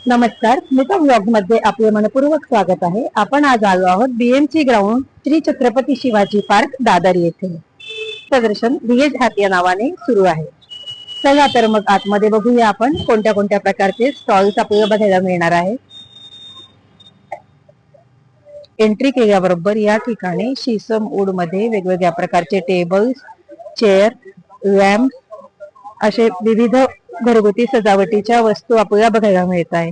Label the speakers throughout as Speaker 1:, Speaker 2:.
Speaker 1: नमस्कार, स्मिता व्लॉग मध्ये आपले मनपूर्वक स्वागत आहे. आपण आज आलो आहोत BMC ground Shri Chhatrapati Shivaji park Dadar येथे. प्रदर्शन व्हीएज हॅप या नावाने सुरू आहे. चला तर मग आतमध्ये बघूया आपण कोणत्या कोणत्या प्रकारचे स्टॉल्स आपल्याला बघायला मिळणार आहे. एंट्री केल्याबरोबर या ठिकाणी शीसम वूड मध्ये वेगवेगळ्या प्रकारचे टेबल्स, चेअर, लॅम्प असे विविध घरगुती सजावटीच्या वस्तू आपल्याला बघायला मिळत आहे.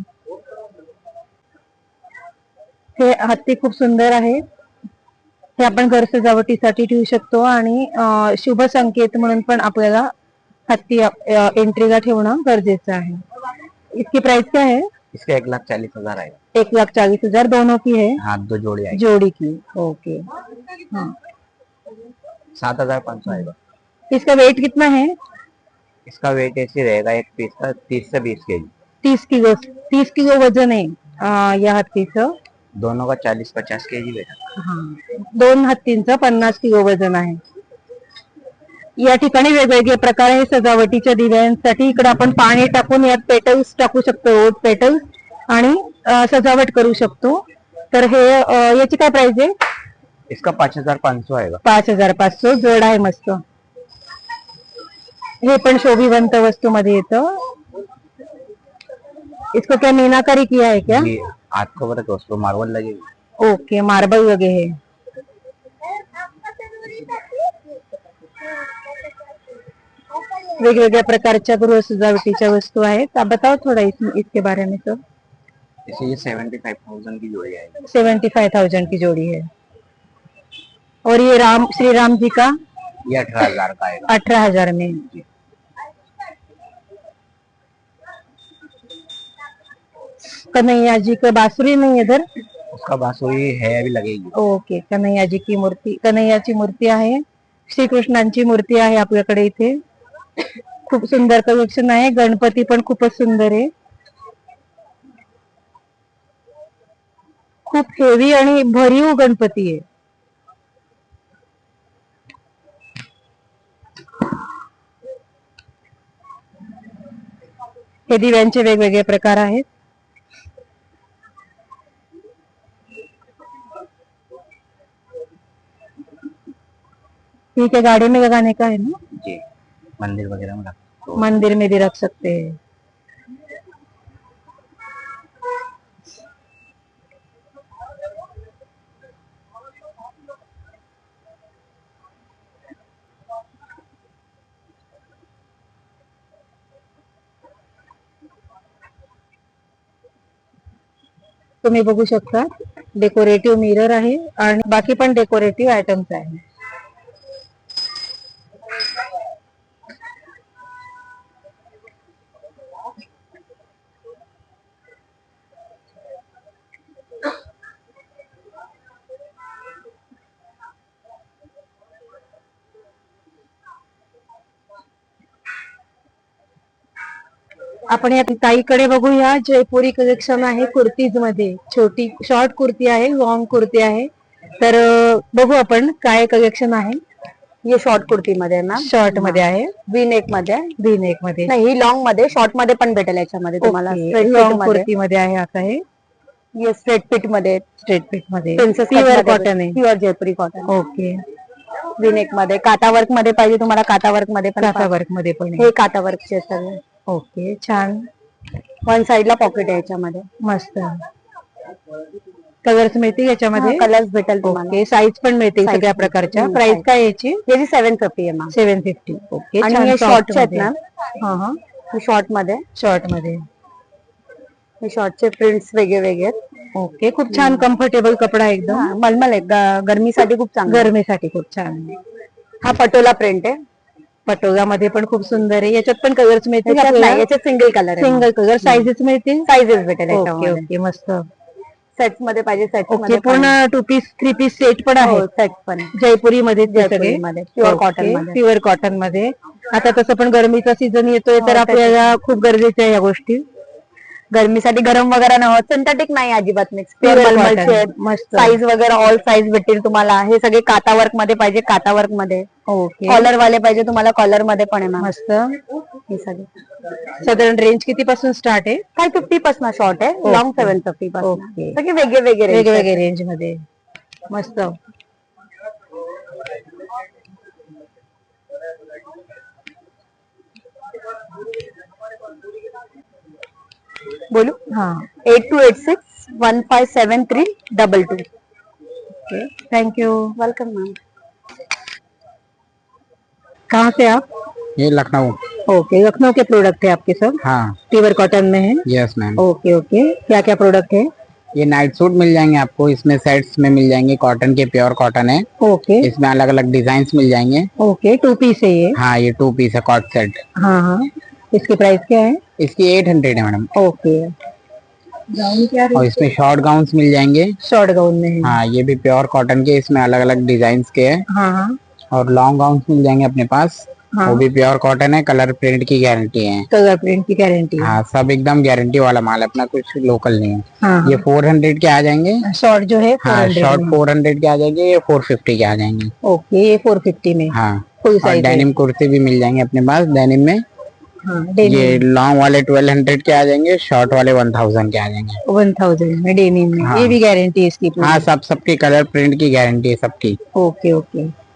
Speaker 1: हे हत्ती खूप सुंदर आहे. हे आपण घर सजावटीसाठी ठेवू शकतो आणि शुभ संकेत म्हणून पण आपल्याला हत्ती एंट्रीला ठेवणं गरजेचं आहे. इसकी प्राइस क्या है?
Speaker 2: इसका 1,40,000 आएगा.
Speaker 1: 1,40,000 दोनों की है?
Speaker 2: हाँ, 2 जोड़ी आएगी.
Speaker 1: जोड़ी की. ओके.
Speaker 2: 7,500 आएगा.
Speaker 1: इसका वेट कितना है?
Speaker 2: इसका वेट ऐसे रहेगा एक पीस का 30 से 20 केजी.
Speaker 1: 30 किलो वजन आहे या हत्तीचं.
Speaker 2: दोनों का 40-50 केजी वेट.
Speaker 1: दोन हत्तींचं 50 किलो वजन आहे. या ठिकाणी वेगवेगळे प्रकारे सजावटीच्या दिव्यांसाठी इकडे आपण पाणी टाकून यात पेटल्स टाकू शकतो, रोज पेटल्स, आणि सजावट करू शकतो. तर हे याची काय प्राइस आहे?
Speaker 2: इसका 5,500 आएगा.
Speaker 1: 5,500 जोड आहे. मस्त. हे पण शोभिवंत वस्तू मध्ये येतं. इसको क्या मीनाकारी किया है क्या?
Speaker 2: जी, हाथ को वर्क उसको मार्बल लगेगी.
Speaker 1: ओके, मार्बल लगे है. वेगवेगळ्या प्रकारच्या गृह सजावटीच्या वस्तू आहेत. आप बताओ थोड़ा इसके बारे में. तो
Speaker 2: इसे ये 75,000 की जोड़ी आएगी.
Speaker 1: 75,000 की जोड़ी है. और ये श्री राम जी का
Speaker 2: ये 18,000 का आएगा.
Speaker 1: 18,000 में. कन्हैया जी का बांसुरी नहीं इधर?
Speaker 2: उसका बांसुरी है, अभी लगेगी.
Speaker 1: ओके. कन्हैया जी की मूर्ती, कन्हैयाची मूर्ती आहे. श्रीकृष्णांची मूर्ती आहे आपल्याकडे इथे. खूप सुंदर कलेक्शन आहे. गणपती पण खूपच सुंदर आहे. खूप हेवी आणि भरीव गणपती आहे. हे दिव्यांचे वेगवेगळे प्रकार आहेत. ठीक है, गाड़ी में लगाने का है ना?
Speaker 2: जी, मंदिर वगैरह में रख.
Speaker 1: मंदिर में भी रख सकते हैं. तुम्ही बघू शकता डेकोरेटिव्ह मिरर आहे आणि बाकी पण डेकोरेटिव्ह आयटम्स आहे. आपण या ताईकडे बघूया. जयपुरी कलेक्शन आहे कुर्तीज मध्ये. छोटी शॉर्ट कुर्ती आहे, लॉंग कुर्ती आहे. तर बघू आपण काय कलेक्शन आहे.
Speaker 3: ये शॉर्ट कुर्ती मध्ये ना,
Speaker 1: शॉर्ट मध्ये आहे,
Speaker 3: वी नेक मध्ये.
Speaker 1: वी नेक मध्ये
Speaker 3: नाही, ही लॉंग मध्ये, शॉर्ट मध्ये पण भेटेल याच्यामध्ये तुम्हाला.
Speaker 1: लॉंग कुर्ती मध्ये आहे. आता हे
Speaker 3: ये स्ट्रेट फिट मध्ये,
Speaker 1: स्ट्रेट फिट मध्ये
Speaker 3: प्युअर
Speaker 1: कॉटन आहे.
Speaker 3: प्युअर जयपुरी कॉटन.
Speaker 1: ओके.
Speaker 3: वी नेक मध्ये काटा वर्क मध्ये पाहिजे तुम्हाला, काटा वर्क मध्ये पण.
Speaker 1: काटा वर्क मध्ये पण
Speaker 3: हे काटा वर्कचे सगळे.
Speaker 1: ओके, छान.
Speaker 3: वन साइडला पॉकेट आहे याच्यामध्ये.
Speaker 1: मस्त. कलर्स मिळतील याच्यामध्ये?
Speaker 3: कलर्स भेटेल तुम्हाला.
Speaker 1: ओके. साईज पण मिळतील सगळ्या प्रकारच्या. प्राइस काय याची?
Speaker 3: याची 750 आहे.
Speaker 1: 750. ओके.
Speaker 3: आणि हे शॉर्टचे आहेत ना.
Speaker 1: हा.
Speaker 3: शॉर्ट मध्ये,
Speaker 1: शॉर्ट मध्ये
Speaker 3: हे शॉर्टचे प्रिंट्स वेगळे वेगळे.
Speaker 1: ओके. खूप छान कम्फर्टेबल कपडा एकदम.
Speaker 3: मलमल आहे. गरमीसाठी खूप चांगलं.
Speaker 1: गरमीसाठी खूप छान.
Speaker 3: हा पटोला प्रिंट आहे.
Speaker 1: पटोला मध्ये पण खूप सुंदर आहे. याच्यात पण कलर्स मिळतील?
Speaker 3: याच्यात single colour.
Speaker 1: Single colour. Sizes मिळतील?
Speaker 3: साइजेस भेटेल.
Speaker 1: ओके. ओके. मस्त.
Speaker 3: सेट मध्ये पाहिजे सेट
Speaker 1: ओके. पूर्ण 2 पीस 3 पीस सेट पण आहे.
Speaker 3: सेट पण
Speaker 1: जयपुरी मध्ये
Speaker 3: प्युअर कॉटन मध्ये.
Speaker 1: प्युअर कॉटन मध्ये. आता तसं पण गरमीचा सीझन येतोय तर आपल्याला खूप गरजेच्या आहे या गोष्टी.
Speaker 3: गरमीसाठी गरम वगैरे न होत. सिंथेटिक नाही अजिबात मिक्स.
Speaker 1: मस्त.
Speaker 3: साईज वगैरे ऑल साईज भेटतील तुम्हाला. हे सगळे काटा वर्क मध्ये पाहिजे, काटा वर्क मध्ये.
Speaker 1: ओके.
Speaker 3: कॉलर वाले पाहिजे तुम्हाला, कॉलर मध्ये पण आहे.
Speaker 1: मस्त.
Speaker 3: हे सगळे
Speaker 1: साधारण रेंज किती पासून स्टार्ट आहे?
Speaker 3: 550 पासून शॉर्ट आहे, लॉंग 750 पासून.
Speaker 1: ओके.
Speaker 3: सगळे वेगळे वेगळे range
Speaker 1: वेगवेगळे रेंज मध्ये. मस्त.
Speaker 3: बोलू.
Speaker 1: हाँ
Speaker 3: 8286157322.
Speaker 1: Okay, thank you.
Speaker 3: Welcome ma'am.
Speaker 1: कहाँ से आप?
Speaker 2: ये लखनऊ.
Speaker 1: ओके, लखनऊ के प्रोडक्ट है आपके सब?
Speaker 2: हाँ.
Speaker 1: प्योर कॉटन में है?
Speaker 2: Yes ma'am.
Speaker 1: ओके ओके, क्या क्या प्रोडक्ट है?
Speaker 2: ये नाइट सूट मिल जाएंगे आपको, इसमें सेट्स में मिल जाएंगे, कॉटन के प्योर कॉटन है.
Speaker 1: ओके
Speaker 2: इसमें अलग अलग डिजाइन मिल जाएंगे.
Speaker 1: ओके, 2 पीस है ये?
Speaker 2: हाँ ये 2 पीस है कॉट सेट.
Speaker 1: हाँ हाँ, इसके प्राइस क्या है?
Speaker 2: इसकी 800 है मैडम.
Speaker 1: ओके. गाउन क्या
Speaker 2: और इसमें शॉर्ट गाउन्स मिल जाएंगे.
Speaker 1: शॉर्ट गाउन में है?
Speaker 2: हाँ ये भी प्योर कॉटन के, इसमें अलग अलग डिजाइन के हैं.
Speaker 1: हाँ हाँ
Speaker 2: और लॉन्ग गाउन्स मिल जाएंगे अपने पास.
Speaker 1: हाँ.
Speaker 2: वो भी प्योर कॉटन है, कलर प्रिंट की गारंटी है.
Speaker 1: कलर प्रिंट की गारंटी है?
Speaker 2: हाँ सब एकदम गारंटी वाला माल है अपना, कुछ लोकल नहीं है.
Speaker 1: हाँ
Speaker 2: ये 400 के आ जाएंगे.
Speaker 1: शॉर्ट जो है
Speaker 2: हाँ
Speaker 1: 400
Speaker 2: शॉर्ट
Speaker 1: में।
Speaker 2: 400 के आ जाएंगे, ये 450 के आ जाएंगे.
Speaker 1: ओके, ये 450 में
Speaker 2: हाँ.
Speaker 1: फुल
Speaker 2: और
Speaker 1: साइज है?
Speaker 2: डेनिम कुर्ते भी मिल जाएंगे अपने पास डेनिम में.
Speaker 1: हाँ
Speaker 2: ये
Speaker 1: डेनिम
Speaker 2: लॉन्ग वाले 1200 के आ जाएंगे, शॉर्ट वाले 1000 के आ जाएंगे.
Speaker 1: 1000 में डेनिम में.
Speaker 2: हाँ.
Speaker 1: ये भी गारंटी है इसकी पूरी?
Speaker 2: हाँ सबकी कलर प्रिंट की गारंटी है सबकी.
Speaker 1: Okay okay.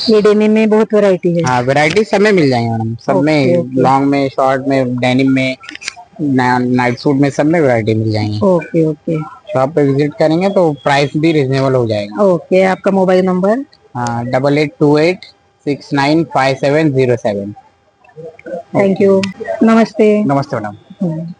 Speaker 1: ये डेनिम में बहुत वैरायटी है?
Speaker 2: हाँ वैरायटी सब में मिल जाएंगे मैडम, सब
Speaker 1: ओके,
Speaker 2: में.
Speaker 1: ओके.
Speaker 2: लॉन्ग में, शॉर्ट में, डेनिम में, नाइट सूट में, सब में वैरायटी मिल जाएंगी.
Speaker 1: ओके ओके
Speaker 2: शॉप पे विजिट करेंगे तो प्राइस भी रिजनेबल हो जाएगा.
Speaker 1: ओके. आपका मोबाइल नंबर?
Speaker 2: हाँ 8828695707.
Speaker 1: Thank you. Namaste.
Speaker 2: Namaste madam.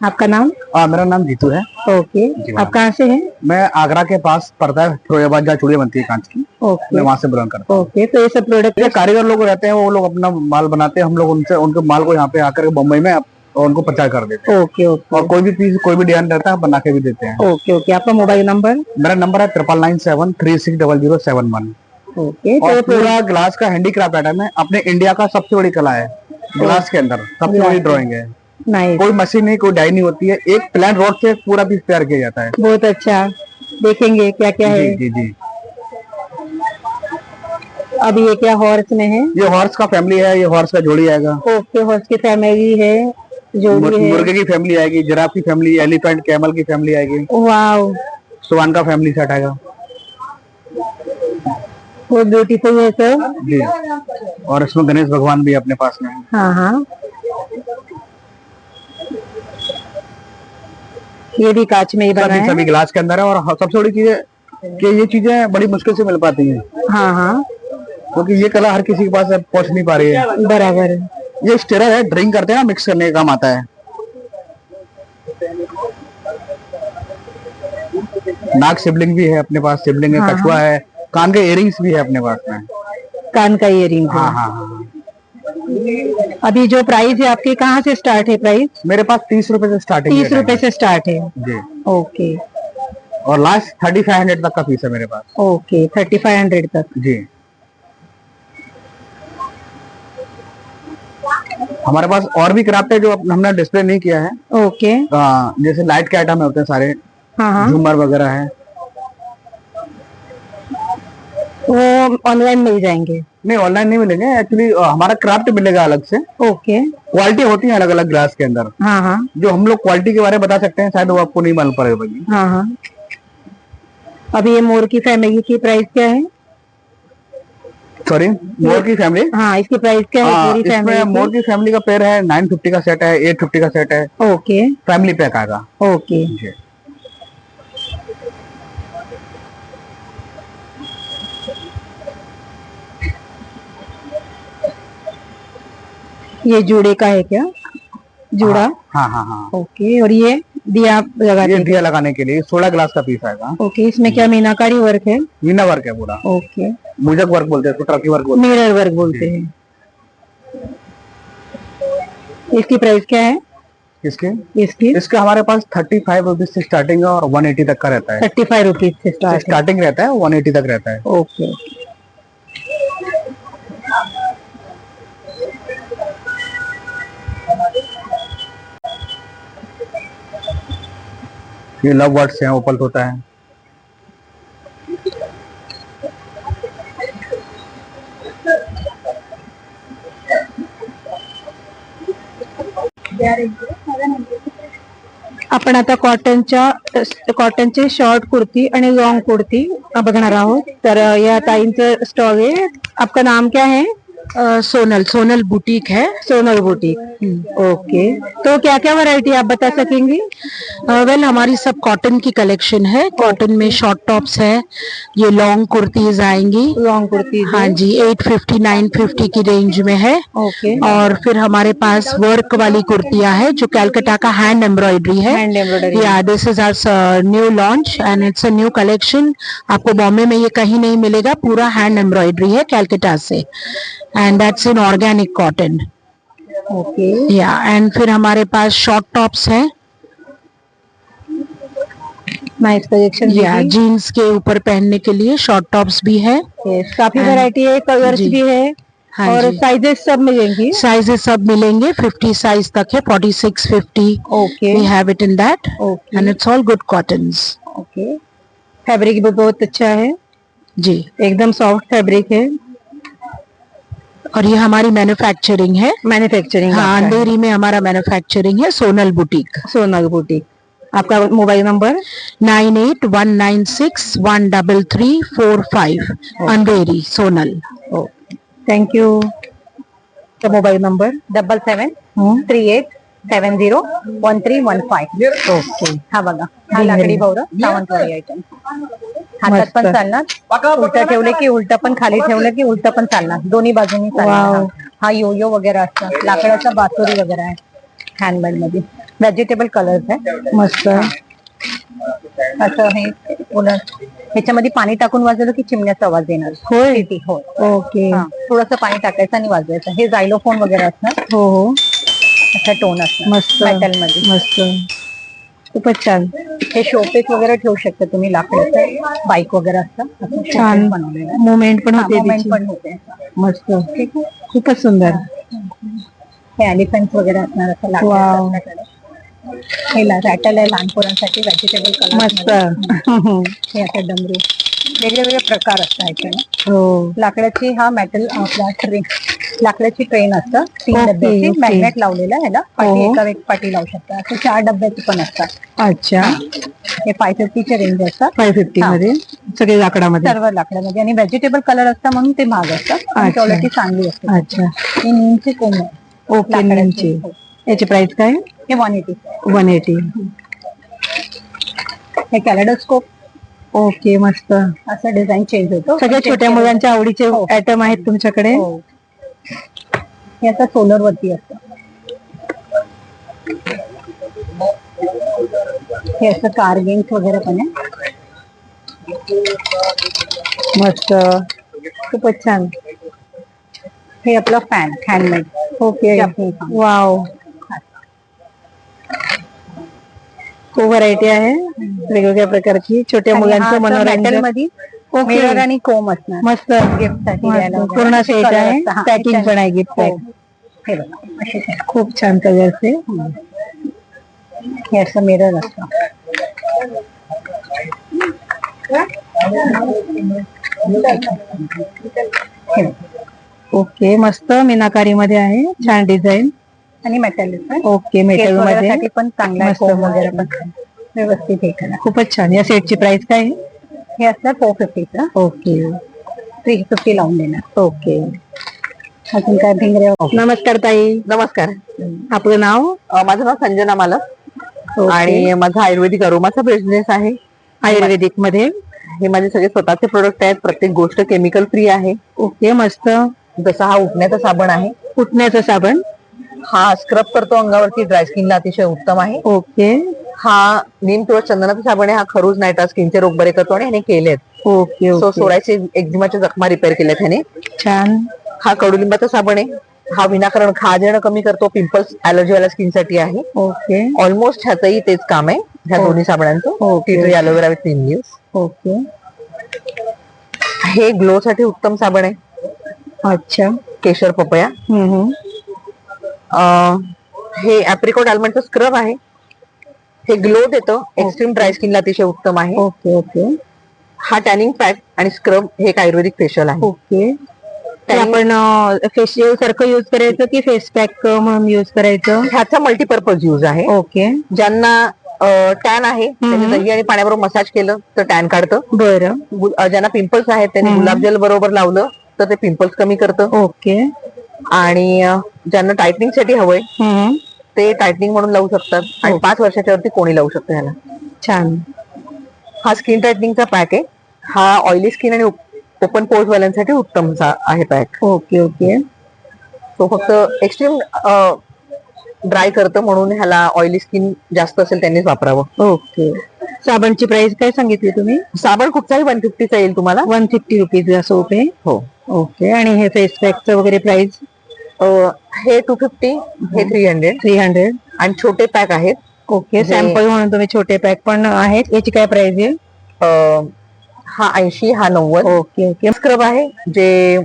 Speaker 1: आपका नाम?
Speaker 2: मेरा नाम जीतू है.
Speaker 1: ओके.
Speaker 2: जी
Speaker 1: आप कहाँ से हैं?
Speaker 2: मैं आगरा के पास पड़ता है फिरोजाबाद, जहाँ चूड़ियाँ बनती है कांच की,
Speaker 1: ओके
Speaker 2: मैं वहाँ से बिलोंग करता
Speaker 1: ओके. तो ये सब प्रोडक्ट
Speaker 2: हूँ. कारीगर लोग रहते हैं, वो लोग अपना माल बनाते हैं, हम लोग उनसे उनके माल को यहाँ पे आकर बम्बई में और उनको प्रचार कर देते हैं.
Speaker 1: ओके ओके
Speaker 2: और कोई भी पीस, कोई भी डिजाइन रहता है बना के भी देते हैं.
Speaker 1: Okay okay. आपका मोबाइल नंबर?
Speaker 2: मेरा नंबर है 9997360071.
Speaker 1: ओके. तो
Speaker 2: और
Speaker 1: ये
Speaker 2: पूरा ग्लास का हैंडीक्राफ्ट आइटम है, अपने इंडिया का सबसे बड़ी कला है. ग्लास के अंदर सबसे बड़ी ड्राइंग है.
Speaker 1: नाइस.
Speaker 2: कोई मशीन नहीं, कोई डाई नहीं होती है, एक प्लान रोड से पूरा पीस तैयार किया जाता है.
Speaker 1: बहुत अच्छा. देखेंगे क्या क्या
Speaker 2: जी
Speaker 1: है.
Speaker 2: जी जी.
Speaker 1: अभी ये क्या हॉर्स में है?
Speaker 2: ये हॉर्स का फैमिली है, ये हॉर्स का जोड़ी आएगा.
Speaker 1: ओके, हॉर्स की फैमिली है, जोड़ी है.
Speaker 2: मुर्गे की फैमिली आएगी, जिराफ की फैमिली, एलिफेंट कैमल की फैमिली आएगी,
Speaker 1: वाव,
Speaker 2: स्वान का फैमिली सेट आएगा.
Speaker 1: बहुत ब्यूटीफुल है सर.
Speaker 2: जी. और इसमें गणेश भगवान भी है अपने पास में.
Speaker 1: हाँ हाँ. ये भी कांच में ही बना
Speaker 2: सभी
Speaker 1: है?
Speaker 2: सभी ग्लास के अंदर है. और सबसे बड़ी चीज है कि ये चीजें बड़ी मुश्किल से मिल पाती हैं,
Speaker 1: हाँ हाँ
Speaker 2: क्योंकि ये कला हर किसी के पास पहुंच नहीं पा रही है.
Speaker 1: बराबर.
Speaker 2: ये स्टेरर है, ड्रिंक करते हैं ना, मिक्स करने का काम आता है. नाग शिवलिंग भी है अपने पास, शिवलिंग है,
Speaker 1: हाँ,
Speaker 2: कछुआ है, कान के इयरिंग्स भी है अपने पास में.
Speaker 1: कान का इयरिंग.
Speaker 2: हाँ हाँ हाँ.
Speaker 1: अभी जो प्राइस है आपके, कहाँ से स्टार्ट है प्राइस?
Speaker 2: मेरे पास 30 रुपए से स्टार्टिंग
Speaker 1: 30 रुपए से स्टार्ट है?
Speaker 2: जी.
Speaker 1: ओके
Speaker 2: और लास्ट 3500 तक का पीस है मेरे पास.
Speaker 1: ओके. 3500 तक.
Speaker 2: जी. हमारे पास और भी क्राफ्ट है जो हमने डिस्प्ले नहीं किया है.
Speaker 1: ओके.
Speaker 2: जैसे लाइट के आइटम होते हैं सारे,
Speaker 1: हाँ हाँ.
Speaker 2: झूमर वगैरह है.
Speaker 1: वो ऑनलाइन मिल जाएंगे?
Speaker 2: नहीं ऑनलाइन नहीं मिलेंगे, एक्चुअली हमारा क्राफ्ट मिलेगा अलग से.
Speaker 1: ओके.
Speaker 2: क्वालिटी होती है अलग अलग ग्लास के अंदर,
Speaker 1: हाँ हाँ
Speaker 2: जो हम लोग क्वालिटी के बारे में बता सकते हैं, शायद वो आपको नहीं मालूम पड़ेगा भाई.
Speaker 1: हाँ हाँ. अभी ये मोर की फैमिली की प्राइस क्या है?
Speaker 2: सॉरी, मोर की फैमिली.
Speaker 1: हाँ, इसकी प्राइस क्या है पूरी
Speaker 2: इसमें
Speaker 1: फैमिली
Speaker 2: मोर की फैमिली का पेयर है 950 का सेट है, 850 का सेट है.
Speaker 1: ओके
Speaker 2: फैमिली पैक आएगा.
Speaker 1: ओके.
Speaker 2: जी.
Speaker 1: ये जूड़े का है क्या? जूड़ा.
Speaker 2: हाँ हाँ हाँ.
Speaker 1: ओके. और ये दिया लगाते
Speaker 2: ये
Speaker 1: हैं?
Speaker 2: दिया लगाने के लिए 16 ग्लास का पीस आएगा.
Speaker 1: ओके. इसमें क्या मीनाकारी वर्क है?
Speaker 2: मीना वर्क है पूरा.
Speaker 1: ओके.
Speaker 2: मुजक वर्क बोलते हैं, टर्की वर्क बोलते
Speaker 1: मिरर वर्क बोलते हैं. इसकी प्राइस क्या है?
Speaker 2: हैं. इसके
Speaker 1: इसकी
Speaker 2: इसका हमारे पास 35 रुपीज से स्टार्टिंग है और 180 तक का रहता है.
Speaker 1: 35 रुपीज से स्टार्ट है.
Speaker 2: स्टार्टिंग रहता है, 180 तक रहता है.
Speaker 1: ओके.
Speaker 2: ये लव वर्ड्स हैं, ओपल होता है.
Speaker 1: आपण आता कॉटनचे शॉर्ट कुर्ती आणि लॉन्ग कुर्ती बघणार आहोत. तर या ताईंचं स्टॉल आहे. आपका नाम क्या है?
Speaker 3: सोनल बुटीक है.
Speaker 1: सोनल बुटीक. ओके, तो क्या क्या वैरायटी आप बता सकेंगी?
Speaker 3: वेल हमारी सब कॉटन की कलेक्शन है. कॉटन में शॉर्ट टॉप्स है, ये लॉन्ग कुर्तीज आएंगी.
Speaker 1: लॉन्ग कुर्ती.
Speaker 3: हाँ जी, 850 950 की रेंज में है.
Speaker 1: ओके.
Speaker 3: और फिर हमारे पास वर्क वाली कुर्तियां है जो कैलकाटा का हैंड एम्ब्रॉयडरी है.
Speaker 1: Hand embroidery.
Speaker 3: Yeah this is our new launch and it's a new collection. आपको बॉम्बे में ये कहीं नहीं मिलेगा. पूरा हैंड एम्ब्रॉयडरी है कैलकाटा से, and that's in organic cotton.
Speaker 1: Okay.
Speaker 3: Yeah and फिर हमारे पास शॉर्ट टॉप्स है.
Speaker 1: Nice collection.
Speaker 3: या जीन्स के ऊपर पहनने के लिए शॉर्ट टॉप्स भी है.
Speaker 1: काफी वैरायटी है, कलर्स
Speaker 3: जी.
Speaker 1: भी है.
Speaker 3: हाँ
Speaker 1: और
Speaker 3: जी.
Speaker 1: साइजेस सब मिलेंगी.
Speaker 3: साइजेस सब मिलेंगे. 50 साइज तक है. 46 50
Speaker 1: okay.
Speaker 3: we have it in that.
Speaker 1: Okay.
Speaker 3: And it's all good cottons.
Speaker 1: Okay. Fabric भी बहुत अच्छा है,
Speaker 3: जी.
Speaker 1: एकदम सॉफ्ट फैब्रिक है.
Speaker 3: और ये हमारी मैन्युफैक्चरिंग है.
Speaker 1: मैन्युफैक्चरिंग.
Speaker 3: हाँ, अंधेरी में हमारा मैन्युफैक्चरिंग है. सोनल बुटीक.
Speaker 1: सोनल बुटीक. आपका mobile number?
Speaker 3: 9819613345. Andheri Sonal.
Speaker 1: Thank you. तो मोबाइल नंबर
Speaker 4: 7738701315.
Speaker 1: ओके.
Speaker 4: हा बघा, हा लाकडी भवरा सावंतवाडी आयटम. हातात पण चालणार, उलटा ठेवले की उलटा, पण खाली ठेवलं की उलटा पण चालणार, दोन्ही बाजूनी चालणार.
Speaker 1: वाव.
Speaker 4: हा योयो वगैरे असतात, लाकडाचा बासुरी वगैरे आहे हँडमेड मध्ये. व्हेजिटेबल कलर्स आहे.
Speaker 1: मस्त.
Speaker 4: असं हे उलट ह्याच्यामध्ये पाणी टाकून वाजवलं की चिमण्याचा आवाज येणार.
Speaker 1: होय.
Speaker 4: हो.
Speaker 1: ओके.
Speaker 4: थोडस पाणी टाकायचं आणि वाजवायचं. हे जायलोफोन वगैरे असणार,
Speaker 1: हो हो.
Speaker 4: असा टोन असणार
Speaker 1: मस्त.
Speaker 4: मेटल मध्ये.
Speaker 1: मस्त. खूपच छान.
Speaker 4: हे शोपीस वगैरे ठेवू शकता तुम्ही, लाकडाचं बाईक वगैरे असतं असं
Speaker 1: छान.
Speaker 4: showpiece बनवलेलं आहे.
Speaker 1: मुवमेंट पण होते
Speaker 4: मोमेंट
Speaker 1: त्याची.
Speaker 4: पण होते.
Speaker 1: मस्त. खूपच सुंदर.
Speaker 4: हे एलिफंट वगैरे असणार असं
Speaker 1: वाव.
Speaker 4: लाकडाचं आपल्याकडे. हे रॅटल आहे लहान पोरांसाठी, व्हेजिटेबल कलर.
Speaker 1: मस्त.
Speaker 4: हे आता डमरू, वेगवेगळे प्रकार असतात ह्याच्याने.
Speaker 1: हो.
Speaker 4: लाकडाची हा मेटल आपला ट्रेन, लाकडाची ट्रेन असतं 3
Speaker 1: ओके,
Speaker 4: डब्याची.
Speaker 1: ओके.
Speaker 4: मॅग्नेट लावलेलं आहे ह्याला. पाठी
Speaker 1: हो.
Speaker 4: एका एक पाठी लावू शकता. असे 4 डब्याचे पण असतात.
Speaker 1: अच्छा.
Speaker 4: हे 550 चे रेंज असतात.
Speaker 1: 550 मध्ये सगळे लाकडामध्ये.
Speaker 4: सर्व लाकडामध्ये. आणि व्हेजिटेबल कलर असतात म्हणून ते महाग असतात.
Speaker 1: अच्छा.
Speaker 4: क्वालिटी चांगली असते.
Speaker 1: अच्छा.
Speaker 4: हे नीमचे कोंब आहे.
Speaker 1: ओके.
Speaker 4: लाकडाचे.
Speaker 1: नेमचे.
Speaker 4: हो.
Speaker 1: याची प्राइस काय?
Speaker 4: हे 180.
Speaker 1: 180.
Speaker 4: हे कॅलेडोस्कोप.
Speaker 1: ओके. मस्त.
Speaker 4: असं डिझाईन चेंज होतो.
Speaker 1: सगळ्या छोट्या मुलांच्या आवडीचे आयटम आहेत तुमच्याकडे.
Speaker 4: हो. हे आता सोलर वरती असतं. हे असं कार गेम्स वगैरे पण आहे.
Speaker 1: मस्त. खूपच छान.
Speaker 4: हे आपलं fan handmade.
Speaker 1: Okay.
Speaker 4: Japanese.
Speaker 1: Wow. खूप व्हरायटी आहे वेगवेगळ्या प्रकारची. छोट्या मुलांचं
Speaker 4: मेटल
Speaker 1: मनोरंजन.
Speaker 4: मध्ये
Speaker 1: ओके.
Speaker 4: मिरर आणि कोम असणार.
Speaker 1: मस्त.
Speaker 4: गिफ्ट साठी
Speaker 1: मस्त.
Speaker 4: द्यायला वगैरे.
Speaker 1: पूर्ण सेट
Speaker 4: Colour
Speaker 1: आहे.
Speaker 4: असतं. हा,
Speaker 1: पॅकिंग पण आहे गिफ्ट
Speaker 4: हो.
Speaker 1: पॅक.
Speaker 4: हे बघा, असे आहे.
Speaker 1: खूप छान कलर्स आहे.
Speaker 4: हे असं मिरर असतं. हे बघा.
Speaker 1: ओके. मस्त मीनाकारी मध्ये आहे. छान डिझाईन.
Speaker 4: आणि मेटल
Speaker 1: ओके. मेटल मध्ये
Speaker 4: पण चांगला आहे.
Speaker 1: मस्त.
Speaker 4: कोम वगैरे पण व्यवस्थित हे करा.
Speaker 1: खूपच छान. या सेटची प्राइस काय आहे?
Speaker 4: हे असणार 450.
Speaker 1: ओके.
Speaker 4: 350 लावून देणार.
Speaker 1: ओके.
Speaker 4: अजून काय भिंगरे.
Speaker 1: नमस्कार ताई.
Speaker 5: नमस्कार.
Speaker 1: आपलं नाव?
Speaker 5: माझं नाव संजना मालक
Speaker 1: ओके.
Speaker 5: आणि माझा आयुर्वेदिक अरोमाचा बिझनेस आहे.
Speaker 1: आयुर्वेदिक मध्ये.
Speaker 5: हे माझे सगळे स्वतःचे प्रोडक्ट आहेत. प्रत्येक गोष्ट केमिकल फ्री आहे.
Speaker 1: ओके. मस्त.
Speaker 5: जसा हा उठण्याचा साबण आहे,
Speaker 1: उठण्याचं साबण.
Speaker 5: हा स्क्रब करतो अंगावरती, ड्राय स्किनला अतिशय उत्तम आहे.
Speaker 1: ओके.
Speaker 5: हा नीम तुळस चंदनाचा साबण आहे. हा खरूज नायटा स्किनचे रोग बरे करतो आणि ह्याने केलेत.
Speaker 1: ओके.
Speaker 5: So
Speaker 1: okay.
Speaker 5: सोरायचे एक्झिमाच्या जखमा रिपेअर केल्यात ह्याने.
Speaker 1: छान.
Speaker 5: हा कडुलिंबाचा साबण आहे. हा विनाकारण खाज येणं कमी करतो. पिंपल्स ॲलर्जीवाल्या स्किनसाठी आहे.
Speaker 1: ओके.
Speaker 5: ऑलमोस्ट ह्याचंही तेच काम आहे, ह्या दोन्ही साबणांचं.
Speaker 1: Okay.
Speaker 5: Tea tree aloe vera with neem leaves.
Speaker 1: Okay.
Speaker 5: हे ग्लो साठी उत्तम साबण आहे.
Speaker 1: अच्छा.
Speaker 5: केशर पपया. हे ऍप्रिकॉट आल्मंडचं स्क्रब आहे. हे ग्लो देतं. एक्स्ट्रीम ड्राय स्किनला अतिशय उत्तम आहे.
Speaker 1: ओके. ओके.
Speaker 5: हा टॅनिंग पॅक आणि स्क्रब हे एक आयुर्वेदिक फेशियल आहे.
Speaker 1: ओके. ते आपण फेशियल सारखं युज करायचं की फेस पॅक म्हणून युज करायचं?
Speaker 5: ह्याचा मल्टीपर्पज यूज आहे.
Speaker 1: ओके,
Speaker 5: ज्यांना टॅन आहे त्यांनी दही आणि पाण्याबरोबर मसाज केलं तर टॅन काढतं.
Speaker 1: बरं.
Speaker 5: ज्यांना पिंपल्स आहेत त्यांनी गुलाबजल बरोबर लावलं तर ते पिंपल्स कमी करतं.
Speaker 1: ओके.
Speaker 5: आणि ज्यांना टायटनिंग साठी हवंय ते टायटनिंग म्हणून लावू शकतात. आणि 5 वर्षाच्या वरती कोणी लावू शकतं ह्याला.
Speaker 1: छान.
Speaker 5: हा स्किन टायटनिंगचा पॅक आहे. हा ऑइली स्किन आणि ओपन पोर्स वाल्यांसाठी उत्तम आहे पॅक.
Speaker 1: Okay okay.
Speaker 5: तो फक्त एक्स्ट्रीम ड्राय करतं म्हणून ह्याला ऑइली स्किन जास्त असेल त्यांनीच वापरावं.
Speaker 1: ओके. साबणची प्राइस काय सांगितली तुम्ही?
Speaker 5: साबण कुठचाही 150चा येईल तुम्हाला.
Speaker 1: 150 रुपीज सोप आहे.
Speaker 5: हो.
Speaker 1: ओके. आणि हे फेस पॅकचं वगैरे प्राइस?
Speaker 5: हे 250, हे 300 आणि छोटे पॅक आहेत.
Speaker 1: ओके. सॅम्पल म्हणून तुम्ही छोटे पॅक पण आहेत. याची काय प्राइस आहे?
Speaker 5: हा 80, हा 90.
Speaker 1: Okay okay.
Speaker 5: स्क्रब आहे जे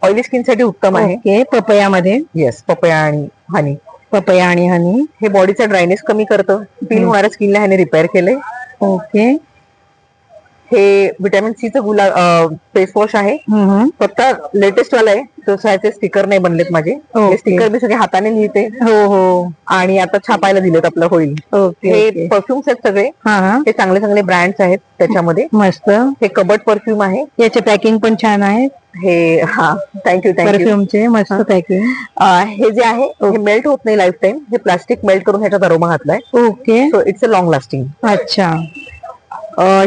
Speaker 5: ऑइली स्किन साठी उत्तम आहे.
Speaker 1: ओके. पपयामध्ये?
Speaker 5: येस, पपया आणि हनी.
Speaker 1: पपया आणि हनी.
Speaker 5: हे बॉडीचा ड्रायनेस कमी करतं. पील होणाऱ्या स्किनला ह्याने रिपेअर केले.
Speaker 1: ओके.
Speaker 5: हे व्हिटॅमिन सी चं फेस वॉश आहे. फक्त लेटेस्ट वाला आहे. त्याचे स्टिकर नाही बनलेत माझे. स्टिकर मी सगळे हाताने लिहिते.
Speaker 1: हो हो.
Speaker 5: आणि आता छापायला दिलेत, आपलं होईल.
Speaker 1: ओके.
Speaker 5: हे परफ्युम्स आहेत सगळे. हे चांगले चांगले ब्रँड्स आहेत त्याच्यामध्ये.
Speaker 1: मस्त.
Speaker 5: हे कबट परफ्यूम आहे.
Speaker 1: याचे पॅकिंग पण छान आहे.
Speaker 5: हे थँक्यू
Speaker 1: परफ्यूमचे मस्त पॅकिंग.
Speaker 5: हे जे आहे हे मेल्ट होत नाही लाईफ टाइम. हे प्लास्टिक मेल्ट करून ह्याच्यात अरोमा घातलाय.
Speaker 1: Okay.
Speaker 5: So it's a long lasting.
Speaker 1: अच्छा.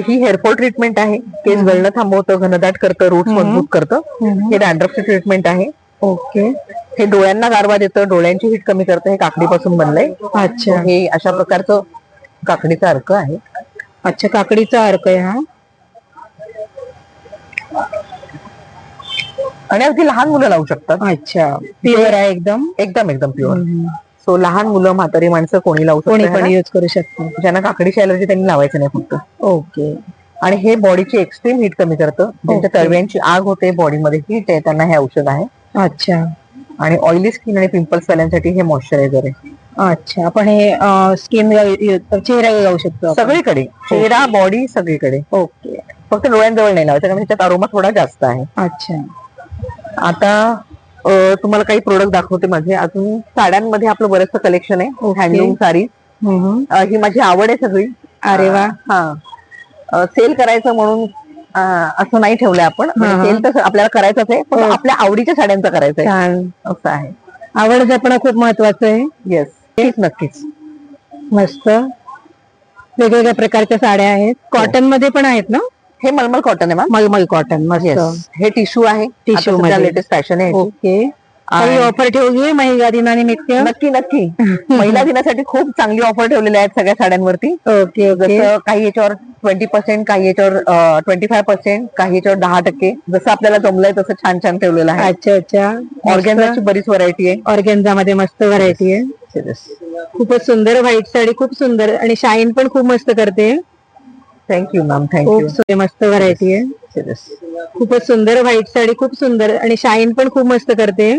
Speaker 5: ही हेअरफॉल ट्रीटमेंट आहे. केस गळणं थांबवतं, घनदाट करतं, रूट मजबूत करतं. हे डॅन्ड्रफची ट्रीटमेंट आहे.
Speaker 1: ओके.
Speaker 5: हे डोळ्यांना गारवा देतं, डोळ्यांची हीट कमी करतं. हे काकडीपासून बनलंय.
Speaker 1: अच्छा.
Speaker 5: हे अशा प्रकारचं काकडीचा अर्क आहे.
Speaker 1: अच्छा, काकडीचा अर्क आहे हा.
Speaker 5: आणि अगदी लहान मुलं लावू शकतात.
Speaker 1: अच्छा. प्युअर आहे एकदम.
Speaker 5: एकदम एकदम प्युअर. सो लहान मुलं, म्हातारी माणसं कोणी लावू
Speaker 1: कोणी
Speaker 5: शकतात.
Speaker 1: पण युज करू शकतो.
Speaker 5: ज्यांना काकडीची अलर्जी त्यांनी लावायचं नाही फक्त.
Speaker 1: ओके.
Speaker 5: आणि हे बॉडीची एक्स्ट्रीम हीट कमी करतं. ज्यांच्या तळव्यांची आग होते, बॉडीमध्ये हीट आहे, त्यांना हे औषध आहे.
Speaker 1: अच्छा.
Speaker 5: आणि ऑइली स्किन आणि पिंपल्स वाल्यांसाठी हे मॉइश्चरायझर आहे.
Speaker 1: अच्छा. आपण हे स्किन चेहरा लावू शकतो
Speaker 5: सगळीकडे, चेहरा, बॉडी सगळीकडे.
Speaker 1: ओके.
Speaker 5: फक्त डोळ्यांजवळ नाही लावायचं कारण त्याच्यात अरोमा थोडा जास्त आहे.
Speaker 1: अच्छा.
Speaker 5: आता तुम्हाला काही प्रोडक्ट दाखवते माझे. अजून साड्यांमध्ये आपलं बरंचसं कलेक्शन आहे. हँडलूम साडी. ही माझी आवड आहे सगळी.
Speaker 1: अरे वा.
Speaker 5: हा. सेल करायचं म्हणून असं नाही ठेवलंय आपण. सेल तर आपल्याला करायचंच आहे, पण आपल्या आवडीच्या साड्यांचं करायचंय.
Speaker 1: छान.
Speaker 5: असं आहे.
Speaker 1: आवड जपणं खूप महत्वाचं आहे.
Speaker 5: येस, नक्कीच.
Speaker 1: मस्त. वेगवेगळ्या प्रकारच्या साड्या आहेत. कॉटन मध्ये पण आहेत ना?
Speaker 5: हे मलमल कॉटन आहे मॅम.
Speaker 1: मलमल कॉटन. मस्त.
Speaker 5: हे टिश्यू आहे.
Speaker 1: टिश्यू
Speaker 5: लेटेस्ट फॅशन आहे.
Speaker 1: ओके. काही ऑफर ठेवली महिला दिनानिमित्त?
Speaker 5: नक्की नक्की. महिला दिनासाठी खूप चांगली ऑफर ठेवलेल्या आहेत सगळ्या साड्यांवरती.
Speaker 1: Okay okay.
Speaker 5: जसं काही याच्यावर 20%, काही याच्यावर 25%, काही याच्यावर 10%. जसं आपल्याला जमलंय तसं छान छान ठेवलेलं आहे.
Speaker 1: अच्छा अच्छा.
Speaker 5: ऑर्गेन्झाची बरीच व्हरायटी आहे.
Speaker 1: ऑर्गेन्झा मध्ये मस्त व्हरायटी आहे. खूपच सुंदर व्हाईट साडी, खूप सुंदर. आणि शाईन पण खूप मस्त करते.
Speaker 5: Thank you ma'am.
Speaker 1: खूप
Speaker 5: थँक्यू.
Speaker 1: मस्त व्हरायटी आहे. खूपच सुंदर व्हाईट साडी, खूप सुंदर. आणि शाईन पण खूप मस्त करते.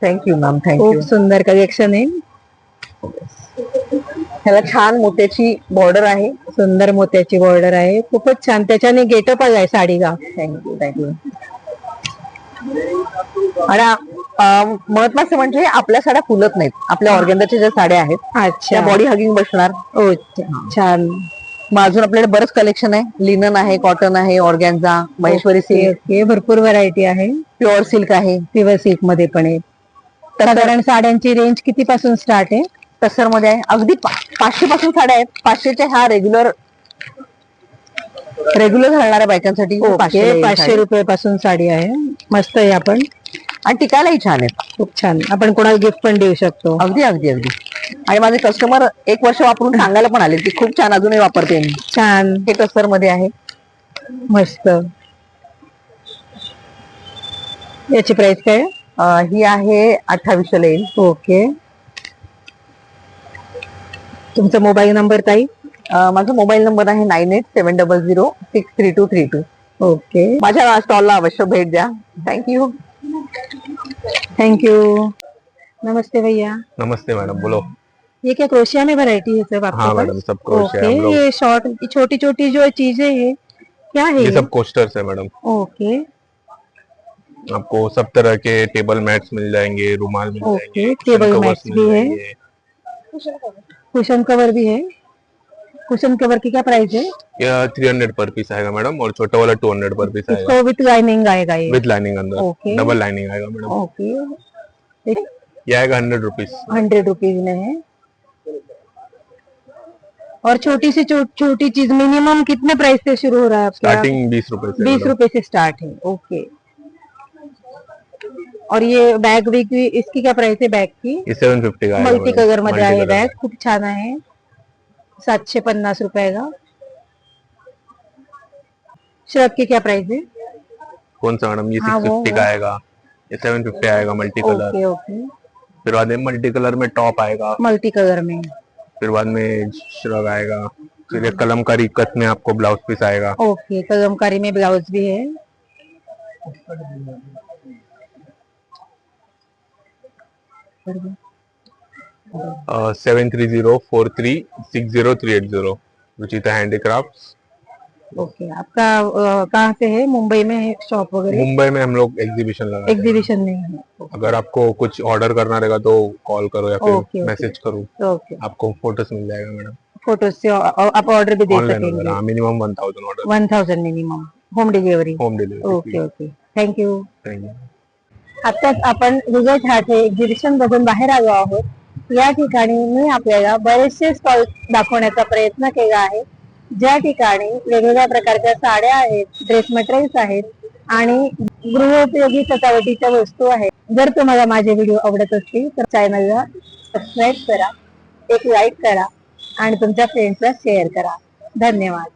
Speaker 5: Thank you ma'am.
Speaker 1: खूप
Speaker 5: थँक्यू.
Speaker 1: सुंदर कलेक्शन आहे.
Speaker 5: ह्याला छान मोत्याची बॉर्डर आहे.
Speaker 1: सुंदर मोत्याची बॉर्डर आहे. खूपच छान. त्याच्याने गेटअप आहे साडीला.
Speaker 5: थँक्यू. थँक्यू. आणि महत्वाचं म्हणजे आपल्या साड्या फुलत नाहीत. आपल्या ऑर्गेन्झाच्या ज्या साड्या आहेत
Speaker 1: अच्छा.
Speaker 5: त्या बॉडी हगिंग बसणार.
Speaker 1: छान.
Speaker 5: मग अजून आपल्याकडे बरंच कलेक्शन आहे. लिनन आहे, कॉटन आहे, ऑर्गॅन्झा, महेश्वरी सिल्क,
Speaker 1: ओके. भरपूर व्हरायटी आहे.
Speaker 5: प्युअर सिल्क आहे.
Speaker 1: प्युअर सिल्क मध्ये पण आहे. साधारण साड्यांची रेंज किती पासून स्टार्ट आहे?
Speaker 5: तसर मध्ये आहे. अगदी 500 पासून साड्या आहेत. 500च्या ह्या रेग्युलर घालणाऱ्या बायकांसाठी.
Speaker 1: 500 रुपये पासून साडी आहे. मस्त आहे. आपण
Speaker 5: आणि टिकायलाही छान आहेत.
Speaker 1: खूप छान. आपण कोणाला गिफ्ट पण देऊ शकतो.
Speaker 5: अगदी अगदी अगदी. आणि माझे कस्टमर 1 वर्ष वापरून सांगायला पण आले की खूप छान, अजूनही वापरते मी.
Speaker 1: छान.
Speaker 5: हे तसर मध्ये आहे.
Speaker 1: मस्त. याची प्राइस काय?
Speaker 5: ही आहे 2800 येईल.
Speaker 1: ओके. तुमचा मोबाईल नंबर ताई?
Speaker 5: माझा मोबाईल नंबर आहे 9870063232.
Speaker 1: ओके.
Speaker 5: माझ्या स्टॉलला अवश्य भेट द्या. थँक्यू.
Speaker 1: थैंक नमस्ते भैया.
Speaker 6: नमस्ते मैडम, बोलो।
Speaker 1: ये क्या क्रोशिया में वैरायटी है सब आपके
Speaker 6: हाँ
Speaker 1: पास?
Speaker 6: मैडम, सब क्रोशिया
Speaker 1: ओके.
Speaker 6: हम लोग।
Speaker 1: ये शॉर्ट छोटी छोटी जो चीजें है क्या है
Speaker 6: ये सब कोस्टर्स है मैडम।
Speaker 1: ओके.
Speaker 6: आपको सब तरह के टेबल मैट्स मिल जाएंगे, रुमाल मिल
Speaker 1: ओके,
Speaker 6: जाएंगे,
Speaker 1: table
Speaker 6: cushion covers
Speaker 1: mats
Speaker 6: mill
Speaker 1: भी है।
Speaker 6: जाएंगे।
Speaker 1: कुशन कवर भी है। कुशन कवर की क्या प्राइस है?
Speaker 6: यह 300 पर पीस आएगा मैडम, और छोटा वाला 200 पर पीस आएगा,
Speaker 1: इसको विथ लाइनिंग आएगा ये?
Speaker 6: विद लाइनिंग अंदर,
Speaker 1: ओके।
Speaker 6: डबल लाइनिंग आएगा मैडम।
Speaker 1: ओके,
Speaker 6: ये आएगा 100 रुपीज।
Speaker 1: 100 रुपीज में है। और छोटी से छोटी चीज मिनिमम कितने प्राइस से शुरू हो रहा है आपका?
Speaker 6: स्टार्टिंग 20 रुपए से
Speaker 1: 20
Speaker 6: मैडम।
Speaker 1: रुपए से स्टार्ट है। ओके। और ये बैग भी इसकी क्या प्राइस है बैग की?
Speaker 6: ये 750 का आएगा
Speaker 1: मल्टी
Speaker 6: मैडम,
Speaker 1: कलर मध्ये आहे
Speaker 6: multi color
Speaker 1: बॅग,
Speaker 6: आहे।
Speaker 1: खूप छान आहे। 750 रुपयाला। श्रग की क्या प्राइस है?
Speaker 6: कौन सा मैडम? ये
Speaker 1: हाँ,
Speaker 6: 650
Speaker 1: वो।
Speaker 6: का आएगा, ये 750 आएगा मल्टी कलर।
Speaker 1: ओके ओके,
Speaker 6: फिर बाद में मल्टी कलर में टॉप आएगा,
Speaker 1: मल्टी कलर में।
Speaker 6: फिर बाद में श्रग आएगा, फिर एक कलमकारी कट में आपको ब्लाउज पीस आएगा।
Speaker 1: ओके, कलमकारी में ब्लाउज भी है।
Speaker 6: uh, 7304360380 Ruchita handicrafts.
Speaker 1: ओके, आपका कहाँ से है? मुंबई में है शॉप वगैरह?
Speaker 6: मुंबई में हम लोग एग्जीबिशन लगाते हैं।
Speaker 1: एग्जीबिशन में है।
Speaker 6: अगर आपको कुछ ऑर्डर करना रहेगा तो कॉल करो या
Speaker 1: ओके,
Speaker 6: फिर
Speaker 1: ओके।
Speaker 6: मैसेज करो,
Speaker 1: ओके,
Speaker 6: आपको फोटोस मिल जाएगा मैडम।
Speaker 1: फोटो से आप ऑर्डर भी दे
Speaker 6: ऑनलाइन
Speaker 1: सकेंगे?
Speaker 6: वगैरह minimum 1000 order,
Speaker 1: 1000 minimum home delivery.
Speaker 6: Home delivery.
Speaker 1: Okay okay, thank you.
Speaker 6: Thank you.
Speaker 1: आताच आपण विजय ठाकरे एक्झिबिशन मधून बाहेर आलो आहोत। या ठिकाणी मी आपल्याला बरेचसे स्टॉल दाखवण्याचा प्रयत्न केला आहे, ज्या ठिकाणी वेगवेगळ्या प्रकारच्या साड्या आहेत, ड्रेस मटेरियल्स आहेत आणि गृहोपयोगी सजावटीच्या वस्तू आहेत। जर तुम्हाला माझे व्हिडिओ आवडत असतील तर चॅनलला सबस्क्राईब करा, एक लाईक करा आणि तुमच्या फ्रेंड्सला शेअर करा। धन्यवाद।